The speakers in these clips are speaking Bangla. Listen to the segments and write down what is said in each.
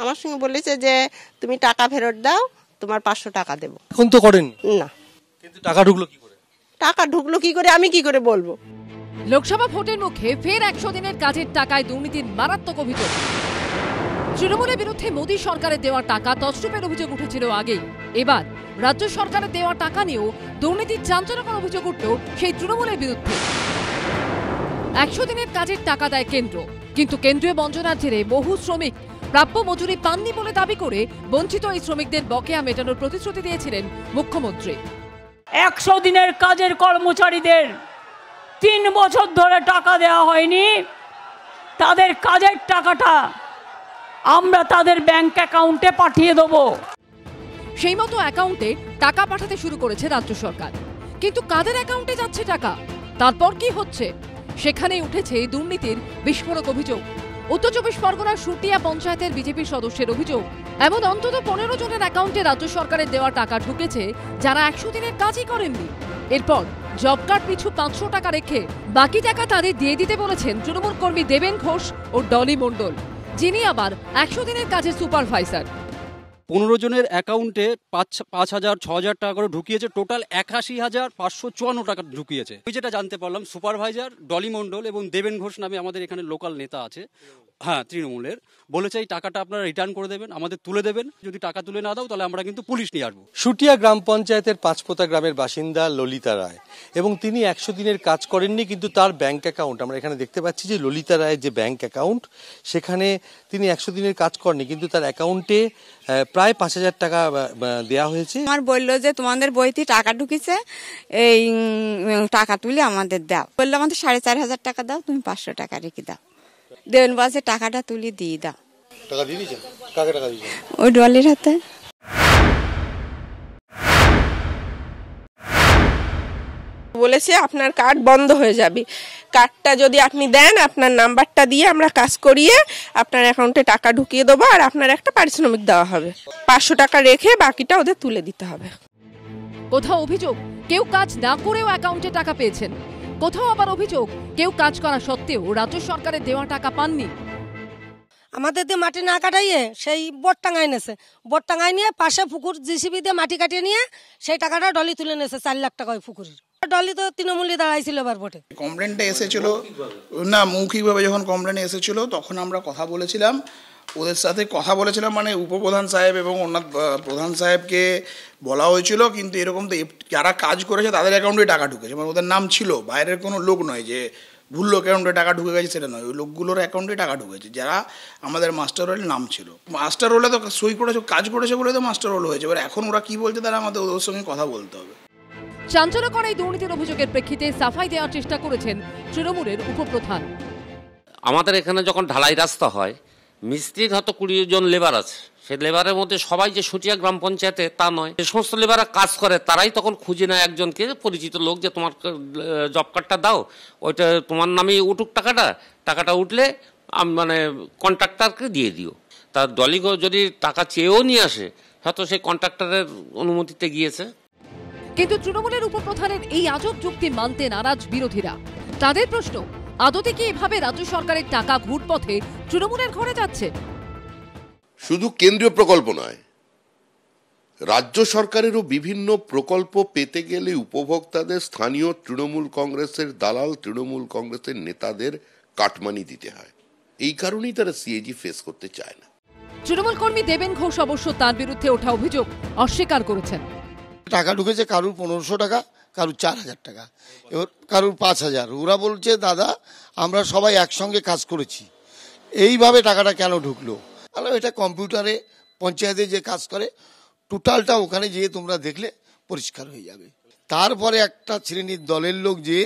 আমার সঙ্গে বলেছে যে তুমি টাকা ফেরত দাও, তোমার 500 টাকা দেবো। এখন তো করেন না। কিন্তু টাকা ঢুকলো কি করে? টাকা ঢুকলো কি করে আমি কি করে বলবো? লোকসভা ভোটের মুখে ফের 100 দিনের কাজের টাকায় দুর্নীতির মারাত্মক অভিযোগ। তৃণমূলের বিরুদ্ধে মোদী সরকারের দেওয়া টাকা তছরূপের অভিযোগ উঠেছিল আগেই। এবার রাজ্য সরকারের দেওয়া টাকা নিয়েও দুর্নীতির চাঞ্চল্যকর অভিযোগ উঠল সেই তৃণমূলের বিরুদ্ধে। 100 দিনের কাজের টাকা দেয় কেন্দ্র, কিন্তু কেন্দ্রীয় বঞ্চনার জেরে বহু শ্রমিক প্রাপ্য মজুরি পাননি বলে দাবি করে বঞ্চিত এই শ্রমিকদের বকেয়া মেটানোর প্রতিশ্রুতি দিয়েছিলেন মুখ্যমন্ত্রী। 100 দিনের কাজের কর্মচারীদের 3 বছর ধরে টাকা দেওয়া হয়নি। তাদের কাজের টাকাটা আমরা তাদের ব্যাংক অ্যাকাউন্টে পাঠিয়ে দেব। সেই মতো অ্যাকাউন্টে টাকা পাঠাতে শুরু করেছে রাজ্য সরকার, কিন্তু কাদের অ্যাকাউন্টে যাচ্ছে টাকা, তারপর কি হচ্ছে, সেখানেই উঠেছে দুর্নীতির বিস্ফোরক অভিযোগ। উত্তর 24 পরগনার সুটিয়া পঞ্চায়েতের বিজেপির সদস্যের অভিযোগ, এমন অন্তত 15 জনের অ্যাকাউন্টে রাজ্য সরকারের দেওয়া টাকা ঢুকেছে যারা 100 দিনের কাজই করেননি। এরপর জব কার্ড পিছু 500 টাকা রেখে বাকি টাকা তাদের দিয়ে দিতে বলেছেন তৃণমূল কর্মী দেবেন ঘোষ ও ডলি মণ্ডল, যিনি আবার 100 দিনের কাজের সুপারভাইজার। 15 জনের অ্যাকাউন্টে 5,000 6,000 টাকা করে ঢুকিয়েছে, টোটাল 81,554 টাকা ঢুকিয়েছে। ওই যেটা জানতে পারলাম, সুপারভাইজার ডলি মণ্ডল এবং দেবেন ঘোষ নামে আমাদের এখানে লোকাল নেতা আছে, হ্যাঁ তৃণমূলের, বলেছে এই টাকাটা আপনারা রিটার্ন করে দেবেন, আমাদের তুলে দেবেন, যদি টাকা তুলে না দাও তাহলে আমরা কিন্তু পুলিশ নিয়ে আসবো। সুটিয়া গ্রাম পঞ্চায়েতের পাঁচপোতা গ্রামের বাসিন্দা ললিতা রায়, এবং তিনি 100 দিনের কাজ করেননি, কিন্তু তার ব্যাংক অ্যাকাউন্ট আমরা এখানে দেখতে পাচ্ছি যে ললিতা রায়ের যে ব্যাংক অ্যাকাউন্ট, সেখানে তিনি 100 দিনের কাজ করেননি, কিন্তু তার অ্যাকাউন্টে প্রায় 5,000 টাকা দেওয়া হয়েছে। আমার বললো যে তোমাদের বইতে টাকা ঢুকেছে, এই টাকা তুলে আমাদের দাও। বললো আমাদের 4,500 টাকা দাও, তুমি 500 টাকা রেখে দাও। দেবেন বলছে টাকাটা তুলে দিয়ে দাও। টাকা দিয়ে দিয়েছেন? কাকে টাকা দিয়েছেন? ওই ডলির হাতে। বলেছে আপনার কার্ড বন্ধ হয়ে যাবে, কার্ডটা যদি আপনি দেন আপনার নাম্বারটা দিয়ে আমরা কাজ করিয়ে আপনার অ্যাকাউন্টে টাকা ঢুকিয়ে দেবো, আর আপনার একটা পারিশ্রমিক দেওয়া হবে, 500 টাকা রেখে বাকিটা ওদের তুলে দিতে হবে। কোথাও অভিযোগ কেউ কাজ না করেও অ্যাকাউন্টে টাকা পেয়েছেন, কোথাও আবার অভিযোগ কেউ কাজ করা সত্ত্বেও রাজ্য সরকারের দেওয়া টাকা পাননি। আমাদের দিয়ে মাটি না কাটাইয়ে সেই বোট টাঙাই নেছে, বোট টাঙাই নিয়ে পাশে পুকুর জিসিবি দিয়ে মাটি কাটিয়ে নিয়ে সেই টাকাটা ডলি তুলে নেছে 4 লাখ টাকা ওই পুকুরের। ডলি তো তৃণমূলে দাঁড়াইছিল এবার ভোটে। কমপ্লেনটা এসেছিল না, মৌখিকভাবে যখন কমপ্লেন এসেছিল তখন আমরা কথা বলেছিলাম, ওদের সাথে কথা বলেছিলাম, মানে উপপ্রধান সাহেব এবং অন্য প্রধান সাহেবকে বলা হয়েছিল, কিন্তু এরকম তো যারা কাজ করেছে তাদের অ্যাকাউন্টে টাকা ঢুকেছে, মানে ওদের নাম ছিল, বাইরের কোনো লোক নয় যে ভুল লোক অ্যাকাউন্টে টাকা ঢুকে গেছে সেটা নয়, ওই লোকগুলোর অ্যাকাউন্টে টাকা ঢুকেছে যারা আমাদের মাস্টার রোলের নাম ছিল। মাস্টার রোলে তো সই করেছে, কাজ করেছে বলে তো মাস্টার রোল হয়েছে, এবার এখন ওরা কী বলছে তারা আমাদের ওদের সঙ্গে কথা বলতে হবে। চাঞ্চল্যকর এই দুর্নীতির অভিযোগের প্রেক্ষিতে সাফাই দেওয়ার চেষ্টা করেছেন তৃণমূলের উপপ্রধান। আমাদের এখানে যখন ঢালাই রাস্তা হয়, মিস্ত্রির হয়তো 20 জন লেবার আছে, সেই লেবারের মধ্যে সবাই যে সুটিয়া গ্রাম পঞ্চায়েতে তা নয়, যে সমস্ত লেবাররা কাজ করে তারাই তখন খুঁজে নেয় একজনকে, পরিচিত লোক, যে তোমার জব কার্ডটা দাও, ওইটা তোমার নামেই উঠুক, টাকাটা উঠলে মানে কন্ট্রাক্টরকে দিয়ে দিও। তার ডলি যদি টাকা চেয়েও নিয়ে আসে, হয়তো সেই কন্ট্রাক্টরের অনুমতিতে গিয়েছে। কিন্তু তৃণমূলের উপপ্রধানের এই আজব যুক্তি মানতে নারাজ বিরোধীরা। তাদের প্রশ্ন, আদতে কি এভাবে রাজ্য সরকারের টাকা ঘুরপথে তৃণমূলের ঘরে যাচ্ছে? শুধু কেন্দ্রীয় প্রকল্প নয়, রাজ্য সরকারেরও বিভিন্ন প্রকল্প পেতে গেলে উপভোক্তাদের স্থানীয় তৃণমূল কংগ্রেসের দালাল, তৃণমূল কংগ্রেসের নেতাদের কাটমানি দিতে হয়। এই কারণেই তারা সিএজি ফেস করতে চায় না। তৃণমূল কর্মী দেবেন ঘোষ অবশ্য তার বিরুদ্ধে ওঠা অভিযোগ অস্বীকার করেছেন। টাকা ঢুকেছে কারুর 1500 টাকা, কারুর 4,000 টাকা, এবার কারুর 5,000। ওরা বলছে দাদা আমরা সবাই একসঙ্গে কাজ করেছি, এইভাবে টাকাটা কেন ঢুকলো? এটা কম্পিউটারে পঞ্চায়েতে যে কাজ করে টোটালটা ওখানে যেয়ে তোমরা দেখলে পরিষ্কার হয়ে যাবে। তারপরে একটা শ্রেণীর দলের লোক যে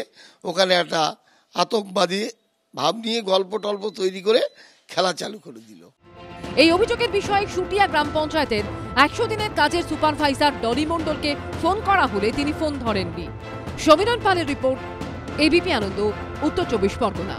ওখানে একটা আতঙ্কবাদী ভাব নিয়ে গল্প টল্প তৈরি করে খেলা চালু করে দিল। এই অভিযোগের বিষয়ে সুটিয়া গ্রাম পঞ্চায়েতের 100 দিনের কাজের সুপারভাইজার ডলি মণ্ডলকে ফোন করা হলে তিনি ফোন ধরেননি। সমীরণ পালের রিপোর্ট, এবিপি আনন্দ, উত্তর 24 পরগনা।